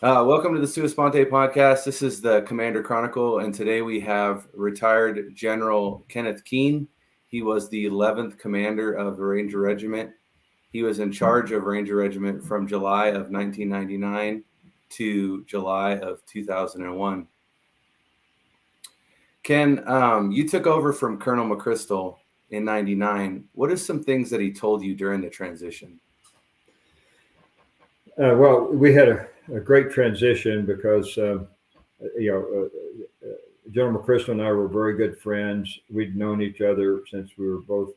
Welcome to the Sua Sponte podcast. This is the Commander Chronicle, and today we have retired General Kenneth Keen. He was the 11th commander of the Ranger Regiment. He was in charge of Ranger Regiment from July of 1999 to July of 2001. Ken, you took over from Colonel McChrystal in 99. What are some things that he told you during the transition? Well, we had a great transition because, General McChrystal and I were very good friends. We'd known each other since we were both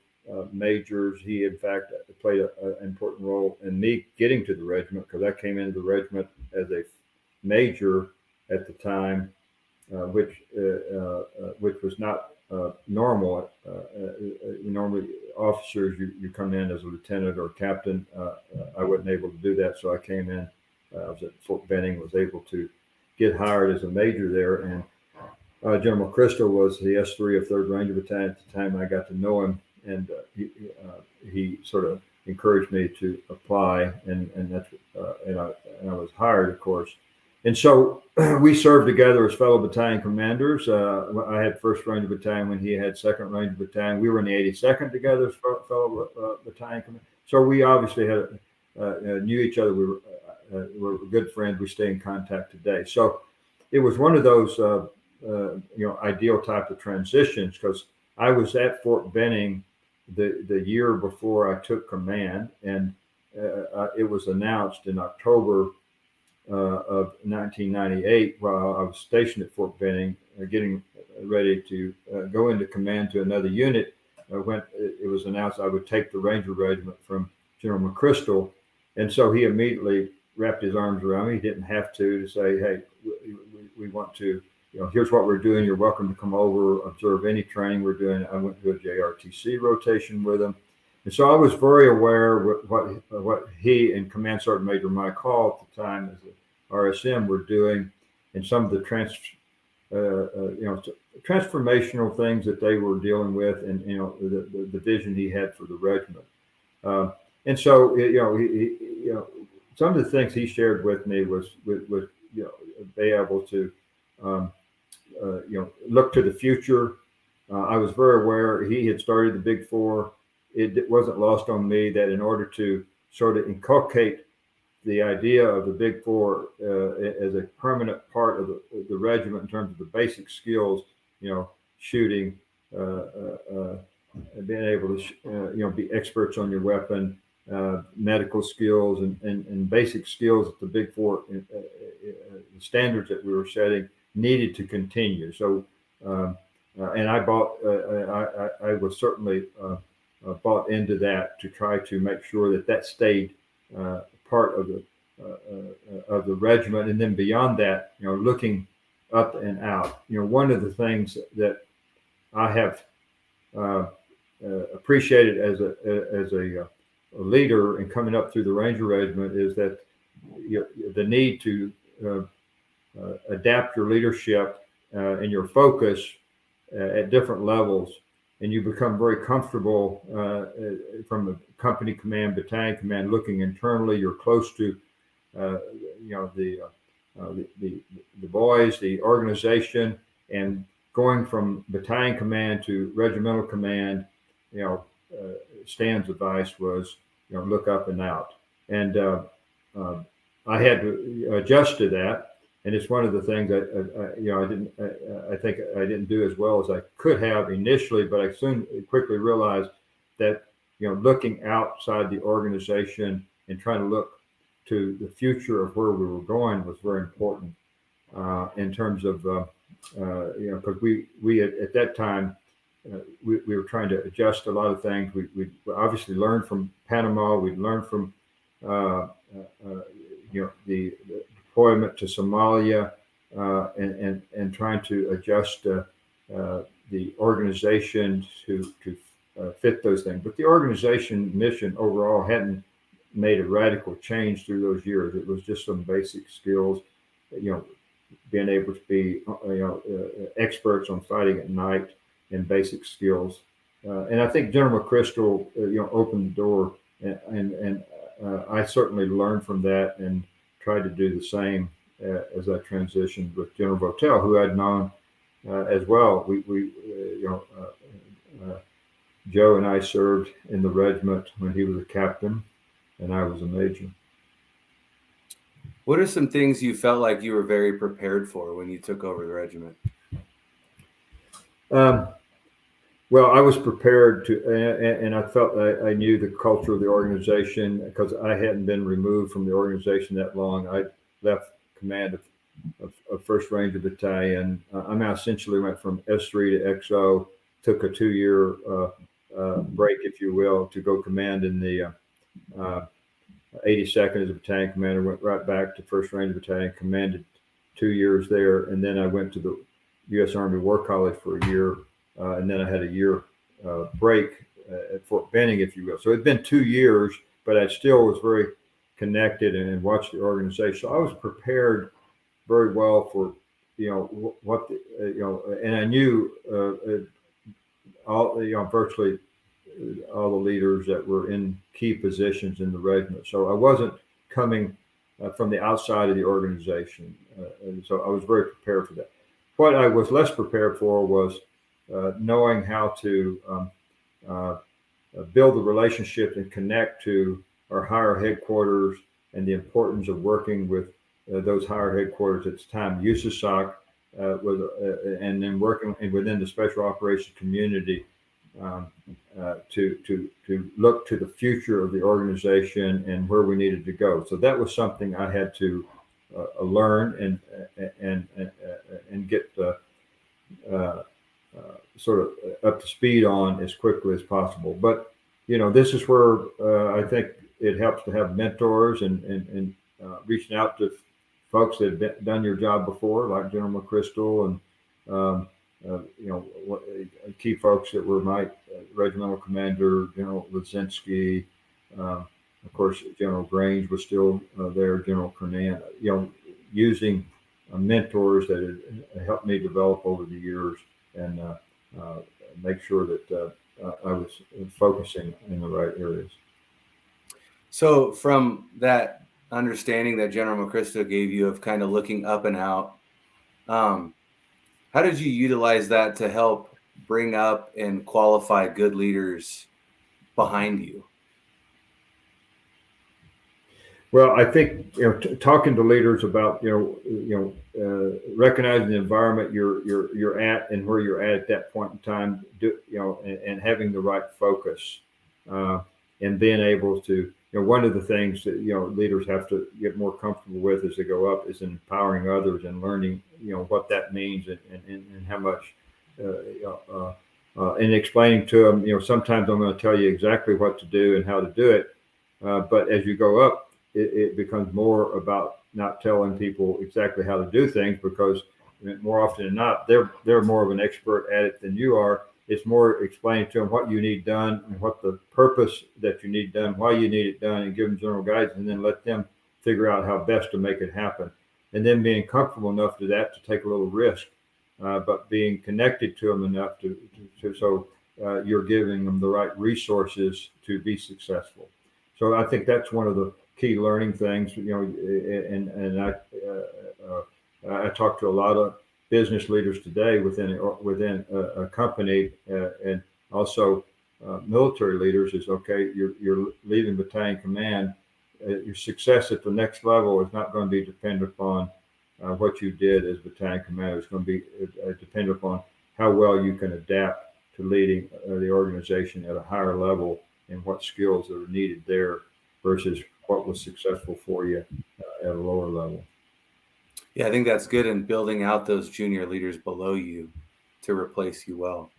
majors. He, in fact, played an important role in me getting to the regiment because I came into the regiment as a major at the time, which was not normal. Normally, officers you come in as a lieutenant or captain. I wasn't able to do that, so I came in. I was at Fort Benning, was able to get hired as a major there, and General McChrystal was the S3 of 3rd Ranger Battalion at the time. I got to know him, and he sort of encouraged me to apply, and I was hired, of course. And so we served together as fellow battalion commanders. I had 1st Ranger Battalion when he had 2nd Ranger Battalion. We were in the 82nd together as fellow battalion commanders. So we obviously had knew each other. We were good friends. We stay in contact today. So it was one of those ideal type of transitions because I was at Fort Benning the year before I took command, and it was announced in October of 1998 while I was stationed at Fort Benning, getting ready to go into command to another unit. When it was announced I would take the Ranger Regiment from General McChrystal, and so he immediately wrapped his arms around me. He didn't have to say, "Hey, we want to, here's what we're doing. You're welcome to come over, observe any training we're doing." I went to a JRTC rotation with him. And so I was very aware what he and Command Sergeant Major Mike Hall at the time as the RSM were doing, and some of the transformational things that they were dealing with, and the vision he had for the regiment. And so some of the things he shared with me was be able to look to the future. I was very aware he had started the Big Four. It wasn't lost on me that in order to sort of inculcate the idea of the Big Four as a permanent part of the regiment in terms of the basic skills, shooting, being able to be experts on your weapon, medical skills, and basic skills that the Big Four the standards that we were setting needed to continue. So, and I was certainly bought into that to try to make sure that stayed part of the regiment, and then beyond that, looking up and out. One of the things that I have appreciated as a leader and coming up through the Ranger Regiment is that the need to adapt your leadership and your focus at different levels, and you become very comfortable from the company command, battalion command, looking internally. You're close to the boys, the organization, and going from battalion command to regimental command. Stan's advice was, look up and out, and I had to adjust to that. And it's one of the things I think I didn't do as well as I could have initially, but I quickly realized that, looking outside the organization and trying to look to the future of where we were going was very important in terms of, because we at that time, we were trying to adjust a lot of things. We obviously learned from Panama. We learned from, the deployment to Somalia, and trying to adjust the organization to fit those things. But the organization mission overall hadn't made a radical change through those years. It was just some basic skills, being able to be experts on fighting at night and basic skills. And I think General McChrystal opened the door, and I certainly learned from that and tried to do the same as I transitioned with General Votel, who I'd known as well. Joe and I served in the regiment when he was a captain and I was a major. What are some things you felt like you were very prepared for when you took over the regiment? Well, I was prepared to, and I felt I knew the culture of the organization because I hadn't been removed from the organization that long. I left command of First Ranger Battalion. I essentially went from S3 to XO, took a 2-year break, if you will, to go command in the 82nd as a battalion commander, went right back to First Ranger Battalion, commanded 2 years there, and then I went to the U.S. Army War College for a year, and then I had a year break at Fort Benning, if you will. So it'd been 2 years, but I still was very connected and watched the organization. So I was prepared very well for, what and I knew all, virtually all the leaders that were in key positions in the regiment. So I wasn't coming from the outside of the organization. And so I was very prepared for that. What I was less prepared for was knowing how to build the relationship and connect to our higher headquarters and the importance of working with those higher headquarters at the time, USASOC, and then working within the special operations community to look to the future of the organization and where we needed to go. So that was something I had to learn and get sort of up to speed on as quickly as possible. But this is where I think it helps to have mentors and reaching out to folks that have done your job before, like General McChrystal and key folks that were my regimental commander, General Lazinski, of course, General Grange was still there, General Kernan, using mentors that had helped me develop over the years and make sure that I was focusing in the right areas. So from that understanding that General McChrystal gave you of kind of looking up and out, how did you utilize that to help bring up and qualify good leaders behind you? Well, I think talking to leaders about recognizing the environment you're at and where you're at that point in time, and having the right focus, and being able to one of the things that leaders have to get more comfortable with as they go up is empowering others and learning what that means and how much and explaining to them. Sometimes I'm going to tell you exactly what to do and how to do it, but as you go up, it becomes more about not telling people exactly how to do things, because more often than not, they're more of an expert at it than you are. It's more explaining to them what you need done and what the purpose that you need done, why you need it done, and give them general guidance, and then let them figure out how best to make it happen. And then being comfortable enough to that to take a little risk, but being connected to them enough so you're giving them the right resources to be successful. So I think that's one of the key learning things, and I talk to a lot of business leaders today within a company, and also military leaders is, okay, you're leaving battalion command. Your success at the next level is not going to be dependent upon what you did as battalion commander. It's going to be dependent upon how well you can adapt to leading the organization at a higher level and what skills that are needed there versus what was successful for you at a lower level. Yeah, I think that's good in building out those junior leaders below you to replace you well.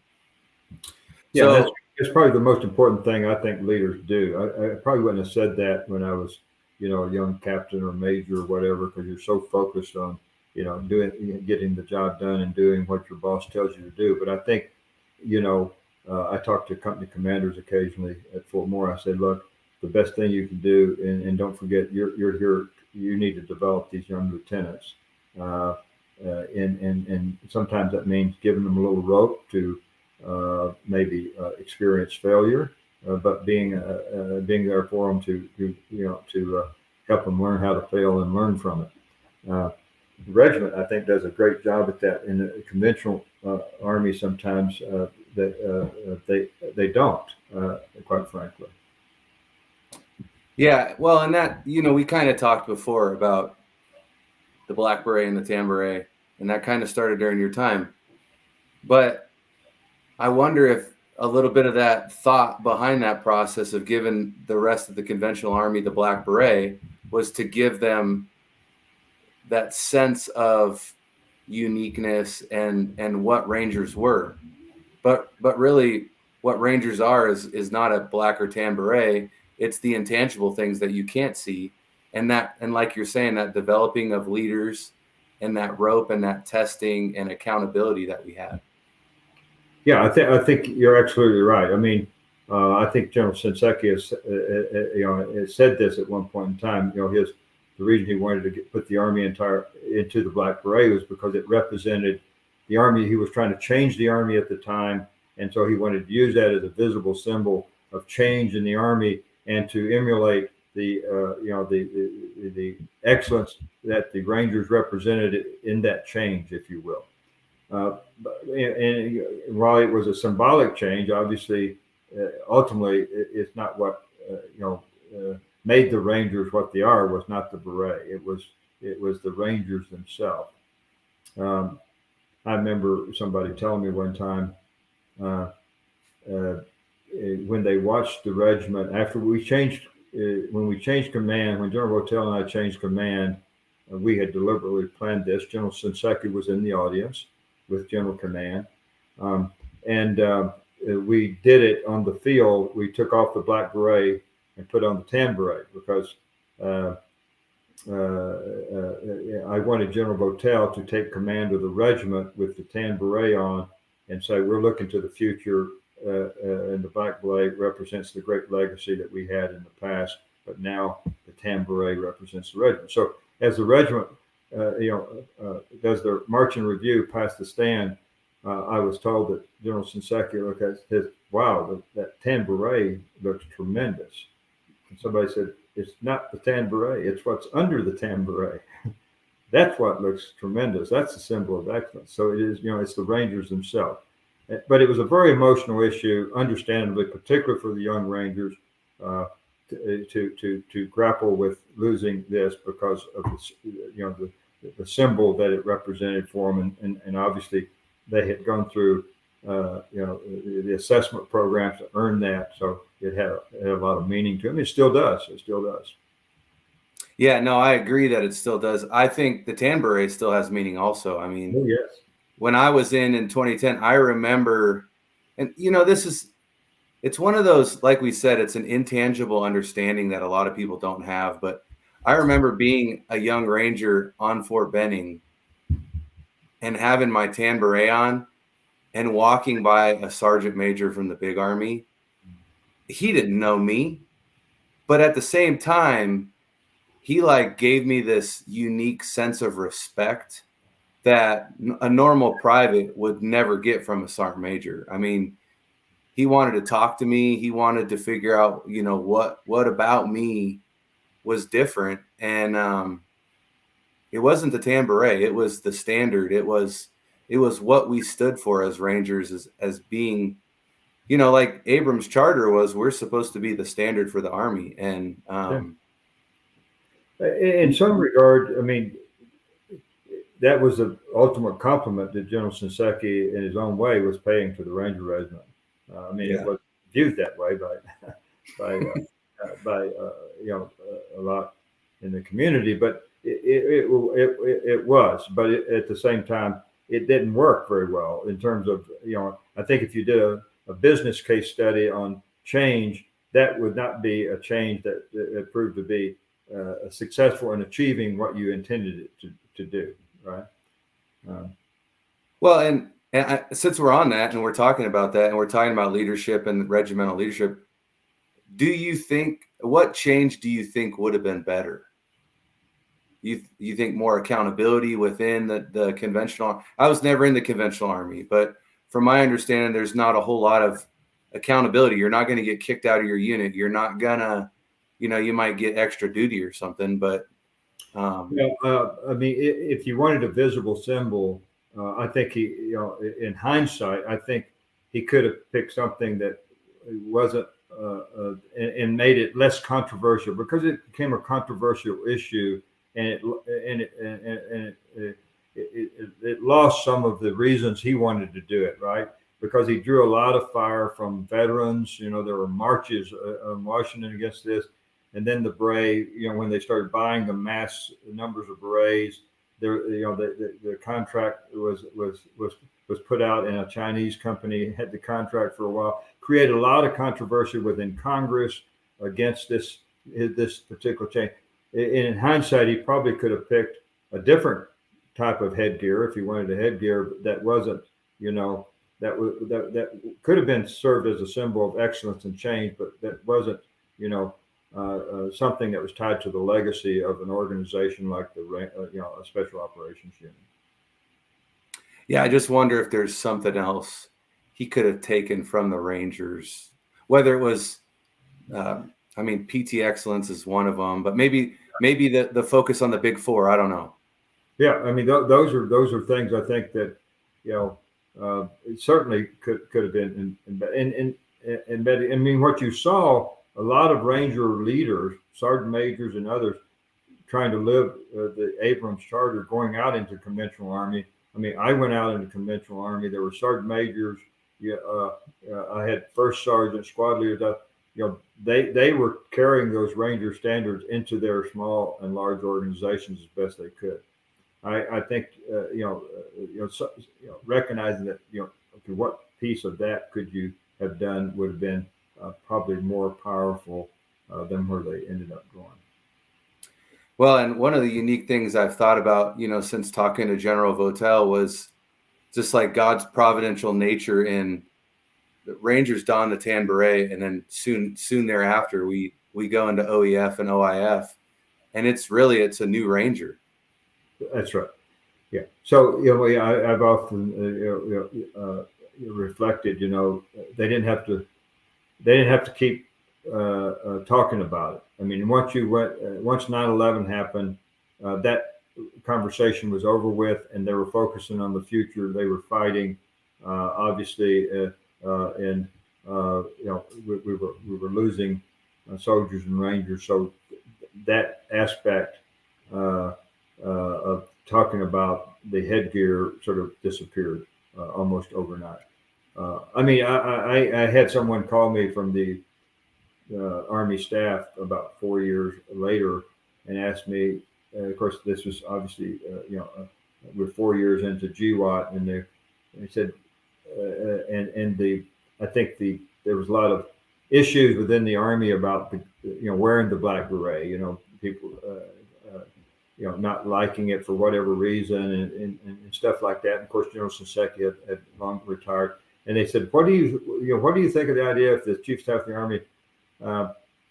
Yeah, that's probably the most important thing I think leaders do. I probably wouldn't have said that when I was, a young captain or major or whatever, because you're so focused on, getting the job done and doing what your boss tells you to do. But I think, I talk to company commanders occasionally at Fort Moore. I say, look, the best thing you can do, and don't forget, you're here. You need to develop these young lieutenants, and sometimes that means giving them a little rope to maybe experience failure, but being there for them to help them learn how to fail and learn from it. regiment, I think, does a great job at that. In the conventional army, sometimes they don't, quite frankly. Yeah, well, and that, we kind of talked before about the black beret and the tan beret, and that kind of started during your time. But I wonder if a little bit of that thought behind that process of giving the rest of the conventional army the black beret was to give them that sense of uniqueness and what Rangers were. But really what Rangers are is not a black or tan beret. It's the intangible things that you can't see. And like you're saying, that developing of leaders and that rope and that testing and accountability that we had. Yeah, I think you're absolutely right. I mean, I think General Shinseki has said this at one point in time. The reason he wanted to put the army into the black beret was because it represented the army. He was trying to change the army at the time, and so he wanted to use that as a visible symbol of change in the army and to emulate the excellence that the Rangers represented in that change, if you will. And while it was a symbolic change, obviously, ultimately, it's not what made the Rangers what they are. Was not the beret. It was the Rangers themselves. I remember somebody telling me one time uh, when they watched the regiment after we changed when we changed command, when General Votel and I changed command, we had deliberately planned this. General Shinseki was in the audience with General Command. Um, and we did it on the field. We took off the black beret and put on the tan beret because I wanted General Votel to take command of the regiment with the tan beret on and say, we're looking to the future. And the black beret represents the great legacy that we had in the past, but now the tan beret represents the regiment. So as the regiment does their marching review past the stand, I was told that General Shinseki looked at his, wow, that tan beret looks tremendous. And somebody said, it's not the tan beret, it's what's under the tan beret. That's what looks tremendous. That's a symbol of excellence. So it is, it's the Rangers themselves. But it was a very emotional issue, understandably, particularly for the young Rangers, to grapple with losing this because of the symbol that it represented for them, and obviously they had gone through the assessment program to earn that, so it had a lot of meaning to them. It still does. It still does. Yeah, no, I agree that it still does. I think the tan beret still has meaning also. I mean, Oh, yes. when I was in 2010, I remember, and it's one of those, like we said, it's an intangible understanding that a lot of people don't have. But I remember being a young Ranger on Fort Benning and having my tan beret on and walking by a sergeant major from the big army. He didn't know me, but at the same time, he like gave me this unique sense of respect that a normal private would never get from a sergeant major. I mean, he wanted to talk to me. He wanted to figure out, what about me was different. And it wasn't the tan beret. It was the standard. It was what we stood for as Rangers, as being, like Abrams' charter was, we're supposed to be the standard for the Army. And Yeah. In some regard, I mean, that was the ultimate compliment that General Shinseki, in his own way, was paying to the Ranger Regiment. I mean, yeah. it was viewed that way by a lot in the community, but it was. But at the same time, it didn't work very well in terms of I think if you did a business case study on change, that would not be a change that proved to be successful in achieving what you intended it to do. Right. Well, and since we're on that and we're talking about that and we're talking about leadership and regimental leadership, what change do you think would have been better? You think more accountability within the conventional? I was never in the conventional army, but from my understanding, there's not a whole lot of accountability. You're not going to get kicked out of your unit. You're not gonna, you might get extra duty or something, but I mean, if you wanted a visible symbol, I think in hindsight, I think he could have picked something that wasn't and made it less controversial, because it became a controversial issue, and it lost some of the reasons he wanted to do it, right? Because he drew a lot of fire from veterans. There were marches in Washington against this. And then the beret, when they started buying the mass numbers of berets, there, the contract was put out, and a Chinese company had the contract for a while. Created a lot of controversy within Congress against this particular change. In hindsight, he probably could have picked a different type of headgear if he wanted a headgear that wasn't, that could have been served as a symbol of excellence and change, but that wasn't, something that was tied to the legacy of an organization like the a special operations unit. Yeah, I just wonder if there's something else he could have taken from the Rangers, whether it was, PT excellence is one of them, but maybe the focus on the big four. I don't know. Yeah, I mean, those are things I think that it certainly could have been embedded. I mean, what you saw, a lot of Ranger leaders, sergeant majors, and others trying to live the Abrams Charter, going out into conventional army. I mean, I went out into conventional army. There were sergeant majors. I had first sergeant, squad leaders. They were carrying those Ranger standards into their small and large organizations as best they could. I think recognizing that okay, what piece of that could you have done would have been probably more powerful than where they ended up going. Well, and one of the unique things I've thought about, since talking to General Votel, was just like God's providential nature in the Rangers don the tan beret, and then soon thereafter we go into OEF and OIF, and it's a new Ranger. That's right. Yeah. So I've often reflected. They didn't have to keep talking about it. I mean, once 9/11 happened, that conversation was over with, and they were focusing on the future. They were fighting, obviously, and we were losing soldiers and Rangers. So that aspect of talking about the headgear sort of disappeared almost overnight. I mean, I had someone call me from the Army staff about 4 years later and asked me, of course, this was obviously, we're 4 years into GWAT, and they said, I think there was a lot of issues within the Army about wearing the black beret, people, not liking it for whatever reason and stuff like that. And of course, General Shinseki had long retired. And they said, what do you think of the idea if the Chief of Staff of the Army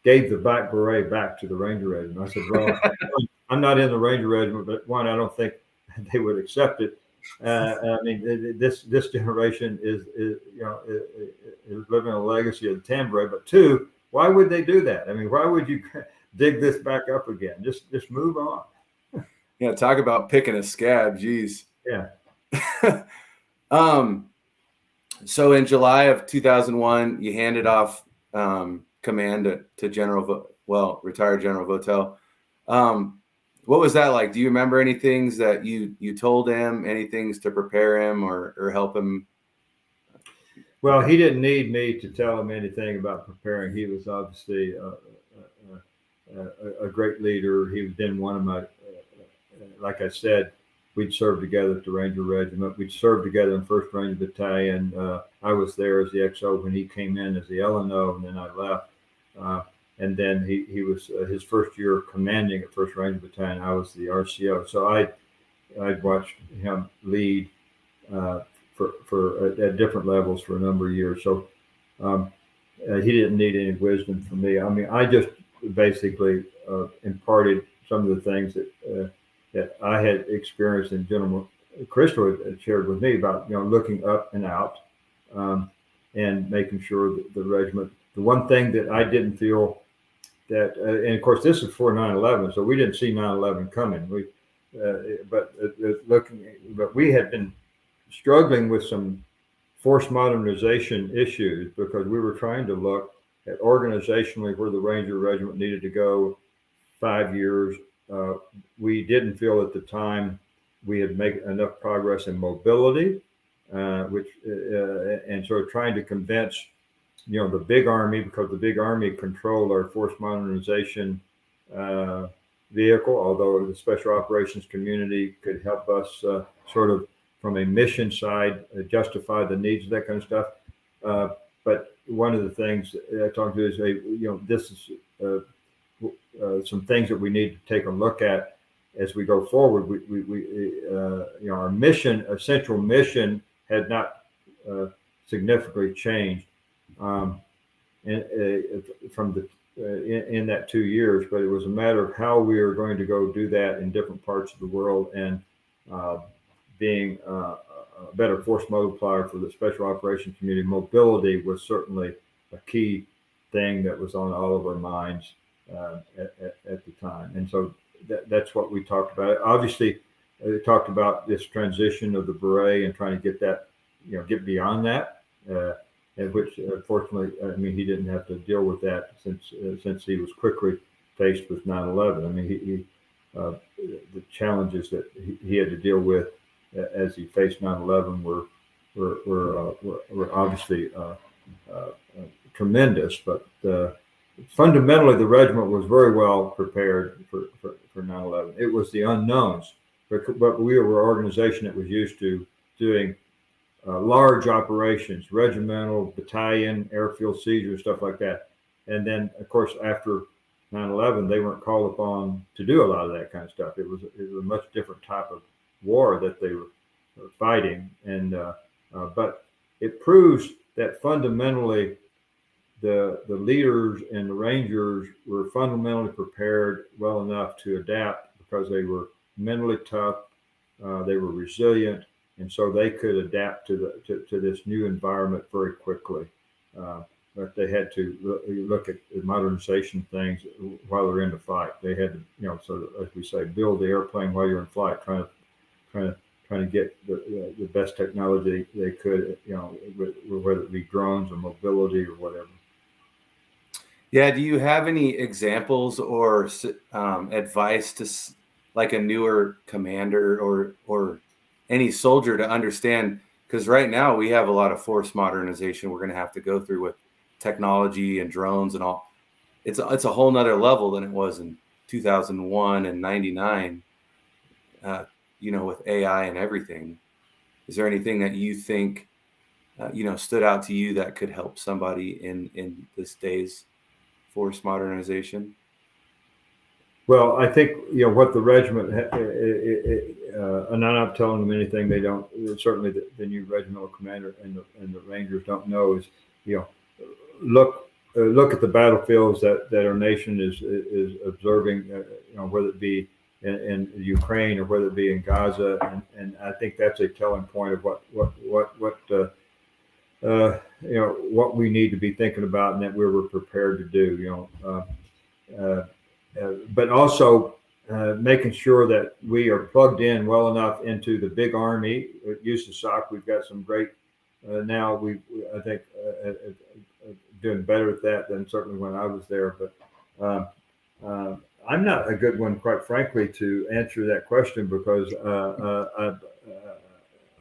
gave the black beret back to the Ranger Regiment? I said, well, I'm not in the Ranger Regiment, but one, I don't think they would accept it. I mean, this generation is living a legacy of the tan beret. But two, why would they do that? I mean, why would you dig this back up again? Just move on. Yeah, talk about picking a scab. Geez. Yeah. So in July of 2001, you handed off command to retired General Votel. What was that like? Do you remember any things that you told him, any things to prepare him or help him? Well, he didn't need me to tell him anything about preparing. He was obviously a great leader. He was then one of my, like I said, we'd served together at the Ranger Regiment. We'd served together in 1st Ranger Battalion. I was there as the XO when he came in as the LNO, and then I left. And then he was his first year commanding at 1st Ranger Battalion. I was the RCO. So I'd watched him lead for at different levels for a number of years. So he didn't need any wisdom from me. I mean, I just basically imparted some of the things that I had experienced, and General Crystal had shared with me about looking up and out, and making sure that the regiment. The one thing that I didn't feel and of course, this is before 9/11, so we didn't see 9/11 coming. But we had been struggling with some force modernization issues because we were trying to look at organizationally where the Ranger Regiment needed to go 5 years. We didn't feel at the time we had made enough progress in mobility, and so trying to convince, the big Army, because the big Army controlled our force modernization vehicle, although the special operations community could help us sort of from a mission side justify the needs of that kind of stuff. But one of the things I talked to is, this is some things that we need to take a look at as we go forward. Our mission, essential mission, had not significantly changed in that 2 years, but it was a matter of how we are going to go do that in different parts of the world, and being a better force multiplier for the special operations community. Mobility was certainly a key thing that was on all of our minds at the time, and so that's what we talked about. Obviously, we talked about this transition of the beret and trying to get that, get beyond that. And which, fortunately, he didn't have to deal with that since he was quickly faced with 9/11. The challenges that he had to deal with as he faced 9/11 were obviously tremendous. But fundamentally, the regiment was very well prepared for 9/11. It was the unknowns, but we were an organization that was used to doing large operations, regimental, battalion, airfield seizures, stuff like that. And then, of course, after 9/11, they weren't called upon to do a lot of that kind of stuff. It was a much different type of war that they were fighting. And but it proves that fundamentally the leaders and the Rangers were fundamentally prepared well enough to adapt because they were mentally tough, they were resilient, and so they could adapt to this new environment very quickly. But they had to look at the modernization things while they're in the fight. They had to, so as we say, build the airplane while you're in flight, trying to get the best technology they could, whether it be drones or mobility or whatever. Yeah. Do you have any examples or advice to like a newer commander or any soldier to understand? Because right now we have a lot of force modernization we're going to have to go through with technology and drones and all. It's a whole nother level than it was in 2001 and 99, with AI and everything. Is there anything that you think, stood out to you that could help somebody in this day's force modernization? Well, I think, what the regiment, and I'm not telling them anything they don't, certainly the new regimental commander and the Rangers don't know, is, look at the battlefields that our nation is observing, whether it be in Ukraine or whether it be in Gaza, and I think that's a telling point of what we need to be thinking about and that we were prepared to do. But also making sure that we are plugged in well enough into the big Army. USASOC, we've got some great now. I think doing better at that than certainly when I was there. But I'm not a good one, quite frankly, to answer that question because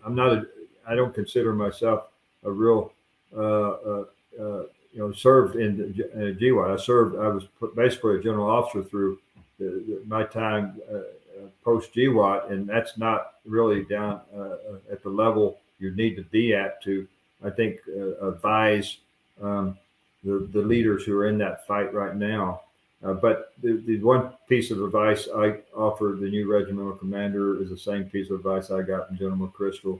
I don't consider myself a real served in GWOT. I was basically a general officer through my time post GWOT, and that's not really down at the level you need to be at to, I think, advise the leaders who are in that fight right now. But the one piece of advice I offer the new regimental commander is the same piece of advice I got from General McChrystal.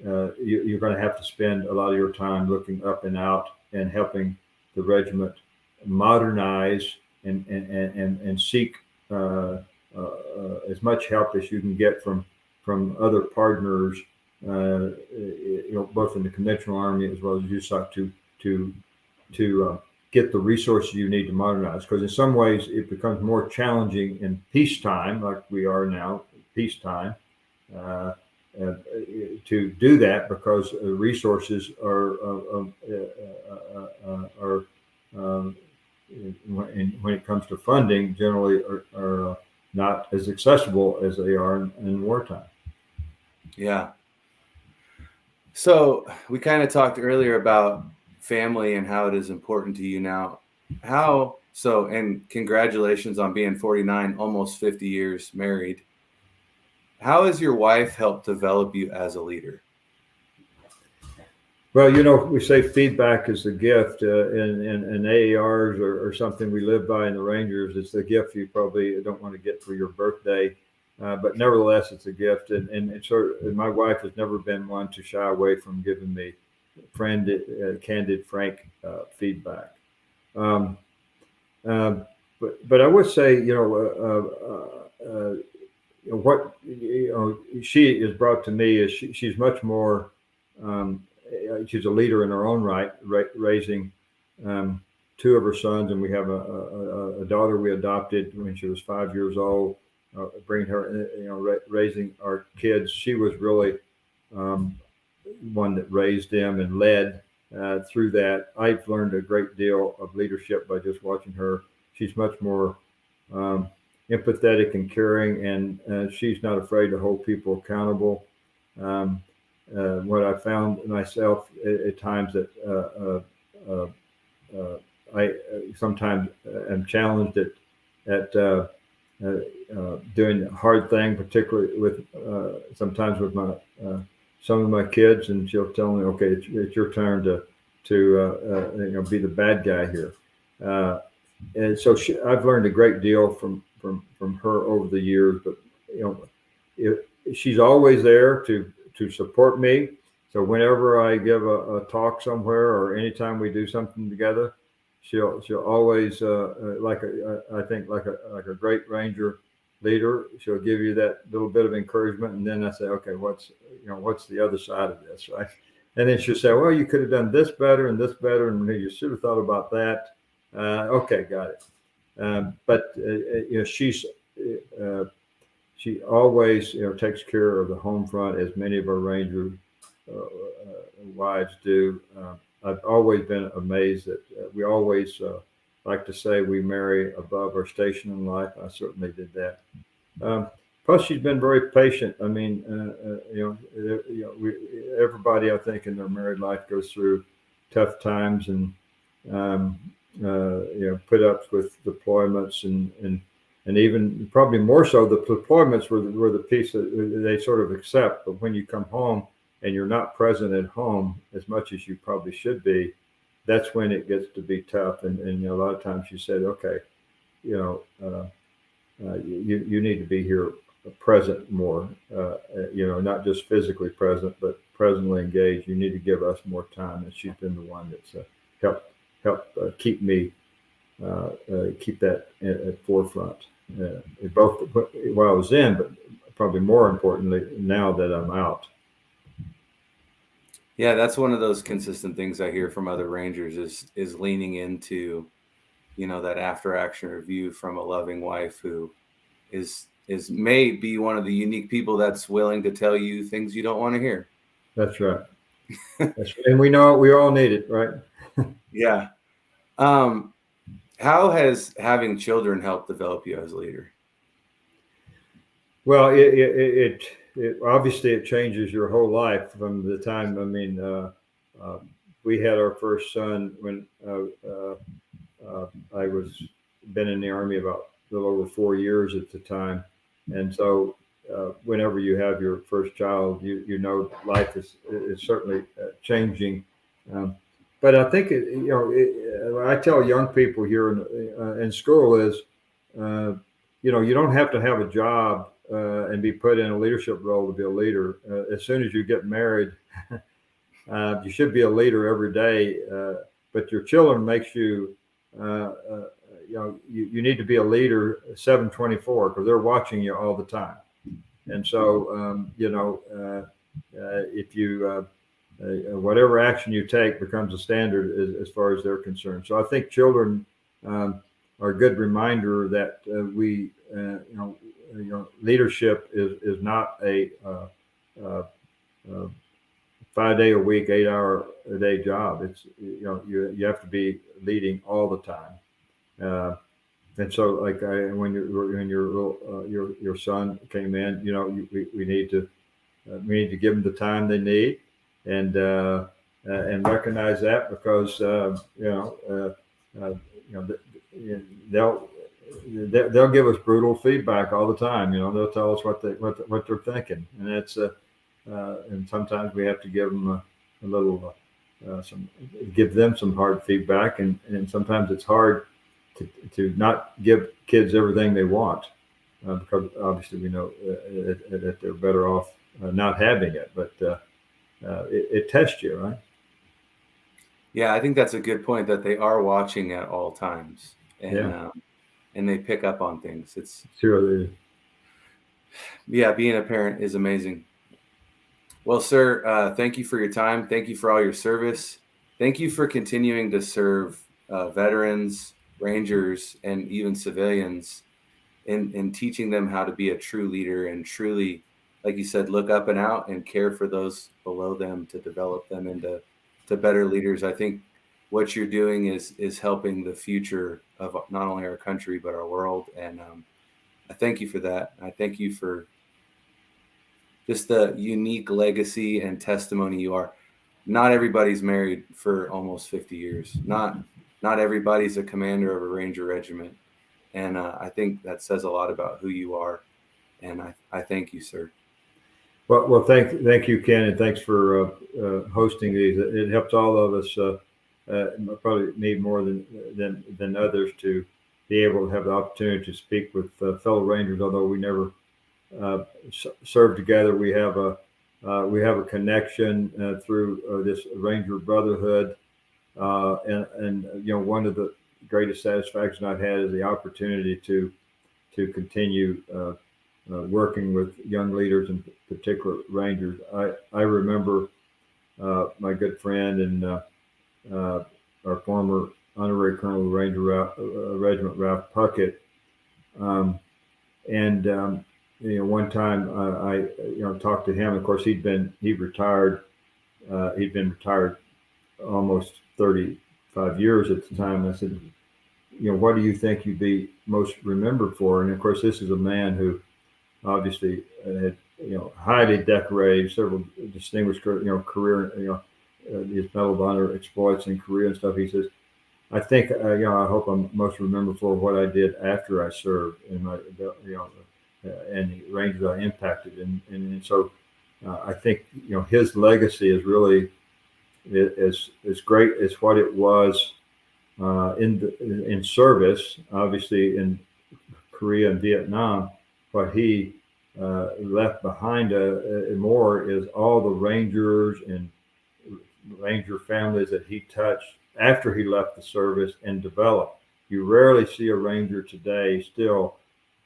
You're going to have to spend a lot of your time looking up and out and helping the regiment modernize and seek as much help as you can get from other partners, both in the conventional Army as well as USAC, to get the resources you need to modernize. Because in some ways, it becomes more challenging in peacetime, like we are now, peacetime, uh, uh, to do that because resources are when it comes to funding, generally are not as accessible as they are in wartime. Yeah. So we kind of talked earlier about family and how it is important to you now. How so? And congratulations on being 49, almost 50 years married. How has your wife helped develop you as a leader? Well, we say feedback is a gift, and AARs or something we live by in the Rangers. It's the gift you probably don't want to get for your birthday, but nevertheless, it's a gift. And my wife has never been one to shy away from giving me candid, frank feedback. Um, but I would say, what she is brought to me is she's much more. Um, she's a leader in her own right, raising two of her sons, and we have a daughter we adopted when she was 5 years old. Bringing her, raising our kids. She was really um, one that raised them and led through that. I've learned a great deal of leadership by just watching her. She's much more um, empathetic and caring, and she's not afraid to hold people accountable. Um, what I found myself at times that I sometimes am challenged at doing a hard thing, particularly with sometimes with my some of my kids, and she'll tell me, "Okay, it's your turn to be the bad guy here." And so I've learned a great deal from her over the years. But you know, she's always there to support me. So whenever I give a talk somewhere or anytime we do something together, she'll always I think like a great ranger leader. She'll give you that little bit of encouragement, and then I say, okay, what's the other side of this, right? And then she'll say, well, you could have done this better and this better, and you should have thought about that. Okay, got it. But she always takes care of the home front, as many of our ranger wives do. I've always been amazed that we always like to say we marry above our station in life. I certainly did that. Plus, she's been very patient. I mean, everybody I think in their married life goes through tough times and um, put ups with deployments and even probably more so the deployments were the piece that they sort of accept. But when you come home and you're not present at home as much as you probably should be, that's when it gets to be tough. And a lot of times you said, okay, you need to be here present more, not just physically present, but presently engaged. You need to give us more time. And she's been the one that's helped keep me keep that at forefront, both while I was in, but probably more importantly now that I'm out. Yeah, that's one of those consistent things I hear from other rangers is leaning into, that after action review from a loving wife who is may be one of the unique people that's willing to tell you things you don't want to hear. That's right. And we know we all need it, right? Yeah. How has having children helped develop you as a leader? Well, it obviously it changes your whole life from the time. I mean, we had our first son when I was been in the army about a little over 4 years at the time, and so whenever you have your first child, life is certainly changing. Um, but I think I tell young people here in school is you don't have to have a job and be put in a leadership role to be a leader. As soon as you get married, you should be a leader every day. But your children makes you, you need to be a leader 7/24 because they're watching you all the time. And so, if you whatever action you take becomes a standard as far as they're concerned. So I think children are a good reminder that leadership is not a 5 day a week, 8 hour a day job. It's you have to be leading all the time. And so, like when your son came in, we need to give them the time they need, and recognize that, because they'll they'll give us brutal feedback all the time. They'll tell us what they're thinking, and and sometimes we have to give them a little give them some hard feedback, and sometimes it's hard to not give kids everything they want, because obviously we know that they're better off not having it, but it tests you, right? Yeah, I think that's a good point, that they are watching at all times, and they pick up on things. It's sure. Yeah, being a parent is amazing. Well, sir, thank you for your time. Thank you for all your service. Thank you for continuing to serve veterans, Rangers, and even civilians, in teaching them how to be a true leader and truly, like you said, look up and out and care for those below them to develop them into better leaders. I think what you're doing is helping the future of not only our country but our world. And I thank you for that. I thank you for just the unique legacy and testimony you are. Not everybody's married for almost 50 years. Not everybody's a commander of a Ranger regiment. And I think that says a lot about who you are. And I thank you, sir. Well, thank you, Ken, and thanks for hosting these. It helps all of us, probably me more than others, to be able to have the opportunity to speak with fellow Rangers. Although we never served together, we have a connection through this Ranger brotherhood, and one of the greatest satisfaction I've had is the opportunity to continue working with young leaders, in particular Rangers. I remember my good friend and our former honorary colonel of the Ranger Regiment, Ralph Puckett, and one time I talked to him. Of course, he'd been retired almost 35 years at the time. I said, what do you think you'd be most remembered for? And of course, this is a man who obviously had highly decorated, several distinguished career, his Medal of Honor exploits in Korea and stuff. He says, I think I hope I'm most remembered for what I did after I served in my and the Rangers I impacted, and so I think his legacy is really as great as what it was in service, obviously in Korea and Vietnam. What he left behind more is all the Rangers and Ranger families that he touched after he left the service and developed. You rarely see a Ranger today still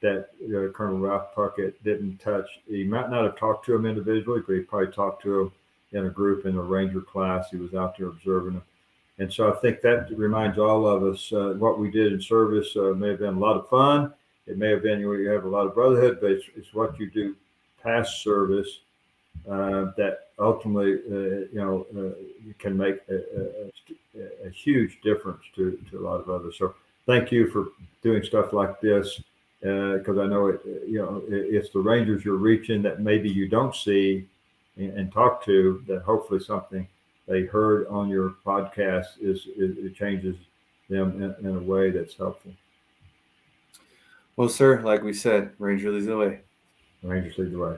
that Colonel Ralph Puckett didn't touch. He might not have talked to him individually, but he probably talked to him in a group in a Ranger class. He was out there observing them. And so I think that reminds all of us what we did in service may have been a lot of fun. It may have been you have a lot of brotherhood, but it's what you do past service that ultimately can make a huge difference to a lot of others. So thank you for doing stuff like this, because I know it's the Rangers you're reaching that maybe you don't see and talk to, that hopefully something they heard on your podcast it changes them in a way that's helpful. Well, sir, like we said, Ranger leads the way. Rangers lead the way.